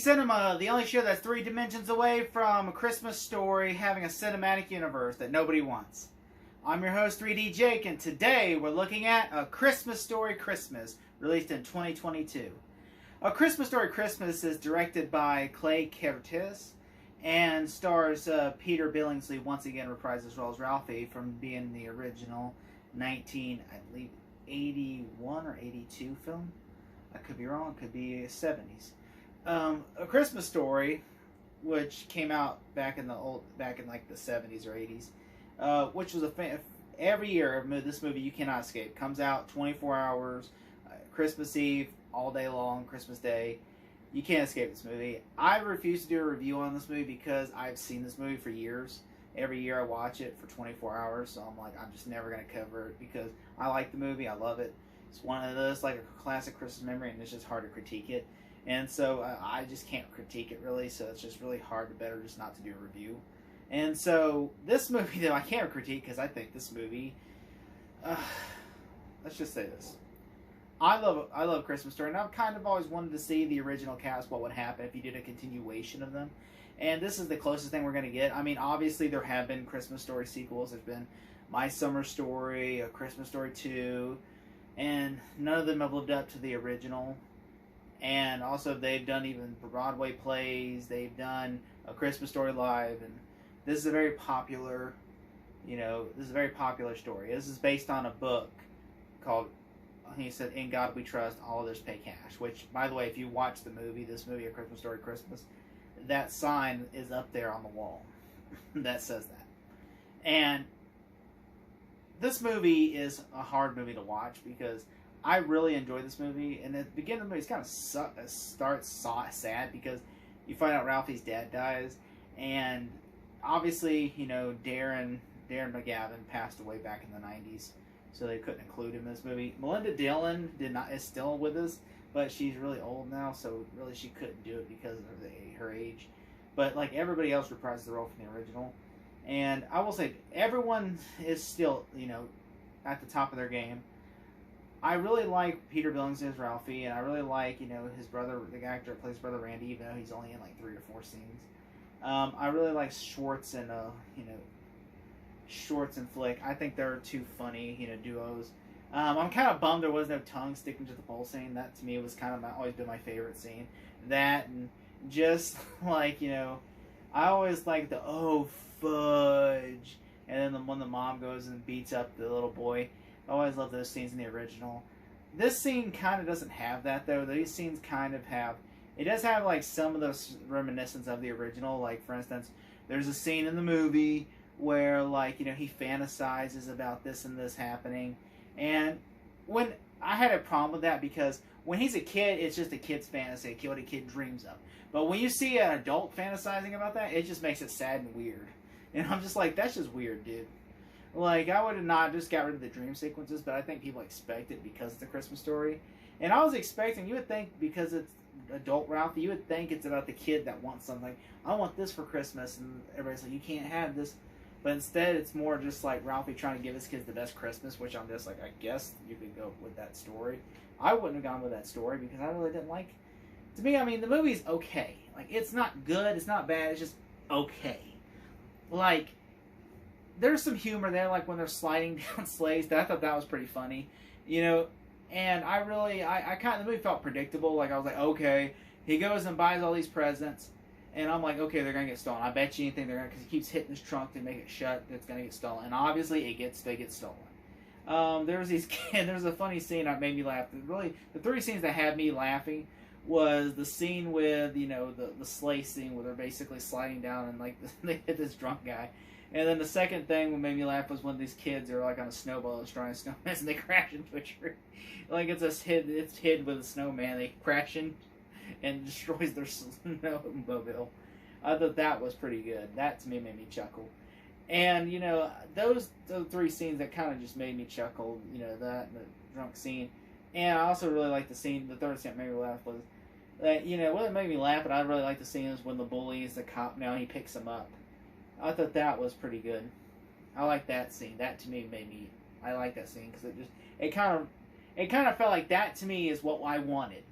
Cinema, the only show that's 3 dimensions away from A Christmas Story having a cinematic universe that nobody wants. I'm your host, 3D Jake, and today we're looking at A Christmas Story Christmas, released in 2022. A Christmas Story Christmas is directed by Clay Curtis and stars Peter Billingsley, once again reprised as well as Ralphie from being the original 1981 or 82 film. I could be wrong, it could be 70s. A Christmas Story, which came out back in like the 70s or 80s, which was every year this movie you cannot escape. Comes out 24 hours, Christmas Eve, all day long, Christmas Day. You can't escape this movie. I refuse to do a review on this movie because I've seen this movie for years. Every year I watch it for 24 hours, so I'm like, I'm just never going to cover it because I like the movie, I love it. It's one of those, like a classic Christmas memory, and it's just hard to critique it. And so I just can't critique it really, so it's just really hard to better just not to do a review. And so this movie, though, I can't critique because I think this movie, let's just say this. I love Christmas Story, and I've kind of always wanted to see the original cast, what would happen if you did a continuation of them. And this is the closest thing we're going to get. I mean, obviously there have been Christmas Story sequels. There's been My Summer Story, A Christmas Story 2, and none of them have lived up to the original. And also they've done even Broadway plays. They've done A Christmas Story Live, and this is a very popular, story. This is based on a book called, he said, In God We Trust, All Others Pay Cash. Which, by the way, if you watch this movie, A Christmas Story Christmas, that sign is up there on the wall that says that. And this movie is a hard movie to watch because I really enjoy this movie, and at the beginning of the movie, it kind of starts sad because you find out Ralphie's dad dies, and obviously, Darren McGavin passed away back in the 90s, so they couldn't include him in this movie. Melinda Dillon is still with us, but she's really old now, so really she couldn't do it because of her age. But like everybody else reprised the role from the original, and I will say everyone is still at the top of their game. I really like Peter Billingsley as Ralphie, and I really like, his brother, the actor that plays brother Randy, even though he's only in like 3 or 4 scenes. I really like Schwartz and Flick. I think they're two funny, duos. I'm kind of bummed there was no tongue sticking to the pole scene. That to me was kind of always been my favorite scene. That and just like, I always like the oh fudge, and then when the mom goes and beats up the little boy. I always love those scenes in the original. This scene kind of doesn't have that, though. These scenes kind of have... It does have, like, some of those reminiscence of the original. Like, for instance, there's a scene in the movie where, like, he fantasizes about this and this happening. And when... I had a problem with that because when he's a kid, it's just a kid's fantasy, what a kid dreams of. But when you see an adult fantasizing about that, it just makes it sad and weird. And I'm just like, that's just weird, dude. Like, I would have not just got rid of the dream sequences, but I think people expect it because it's a Christmas Story. And I was expecting, you would think, because it's adult Ralphie, you would think it's about the kid that wants something. I want this for Christmas, and everybody's like, you can't have this. But instead, it's more just like Ralphie trying to give his kids the best Christmas, which I'm just like, I guess you could go with that story. I wouldn't have gone with that story because I really didn't like... To me, I mean, the movie's okay. Like, it's not good, it's not bad, it's just okay. Like... There's some humor there, like when they're sliding down sleighs. I thought that was pretty funny, and I kind of, the movie felt predictable. Like I was like, okay, he goes and buys all these presents, and I'm like, okay, they're gonna get stolen. I bet you anything because he keeps hitting his trunk to make it shut. It's gonna get stolen, and obviously they get stolen. There's a funny scene that made me laugh. Really, the 3 scenes that had me laughing was the scene with the sleigh scene where they're basically sliding down and like they hit this drunk guy. And then the second thing that made me laugh was when these kids are like on a snowball destroying snowman and they crash into a tree. Like it's hid with a snowman. They crash in and destroys their snowmobile. I thought that was pretty good. That to me made me chuckle. And those 3 scenes that kind of just made me chuckle. That and the drunk scene. And I also really liked the scene. The third scene that made me laugh was that what made me laugh. But I really liked the scene is when the bully is the cop now and he picks him up. I thought that was pretty good. I like that scene. That to me I like that scene because it kind of felt like that to me is what I wanted.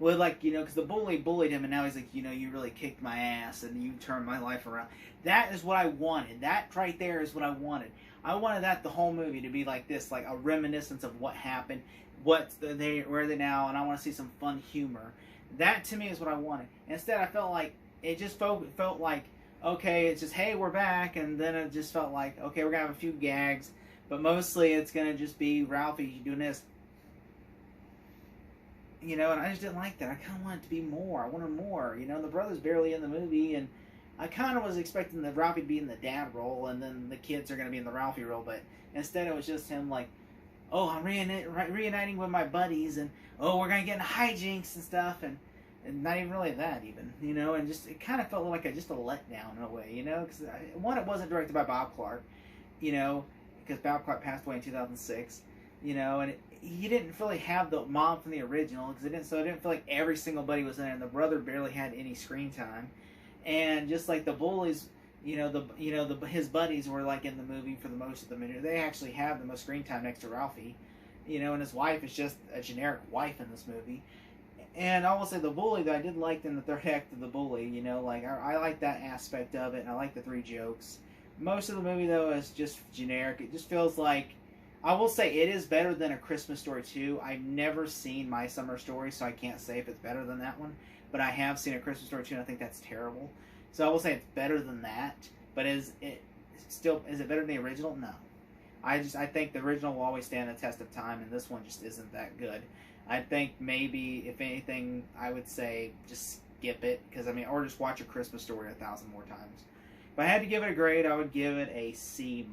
Well, like, because the bully bullied him, and now he's like, you really kicked my ass, and you turned my life around. That is what I wanted. That right there is what I wanted. I wanted that the whole movie to be like this, like a reminiscence of what happened, where are they now, and I want to see some fun humor. That to me is what I wanted. Instead, I felt like it just felt like, okay, it's just, hey, we're back, and then it just felt like, okay, we're gonna have a few gags, but mostly it's gonna just be Ralphie doing this. And I just didn't like that. I kind of wanted it to be more. I wanted more. The brother's barely in the movie, and I kind of was expecting the Ralphie to be in the dad role, and then the kids are going to be in the Ralphie role, but instead it was just him like, oh, I'm reuniting with my buddies, and oh, we're going to get in hijinks and stuff, and not even really that even, and just, it kind of felt like just a letdown in a way, because one, it wasn't directed by Bob Clark, because Bob Clark passed away in 2006, and he didn't really have the mom from the original, because it didn't feel like every single buddy was in it, and the brother barely had any screen time, and just like the bullies, his buddies were like in the movie for the most of the movie. They actually have the most screen time next to Ralphie, and his wife is just a generic wife in this movie. And I will say the bully that I did like in the third act of the bully, like I like that aspect of it, and I like the 3 jokes. Most of the movie though is just generic. It just feels like, I will say it is better than A Christmas Story 2. I've never seen My Summer Story, so I can't say if it's better than that one. But I have seen A Christmas Story 2, and I think that's terrible. So I will say it's better than that. But is it better than the original? No. I think the original will always stand the test of time, and this one just isn't that good. I think maybe, if anything, I would say just skip it, or just watch A Christmas Story 1,000 more times. If I had to give it a grade, I would give it a C-.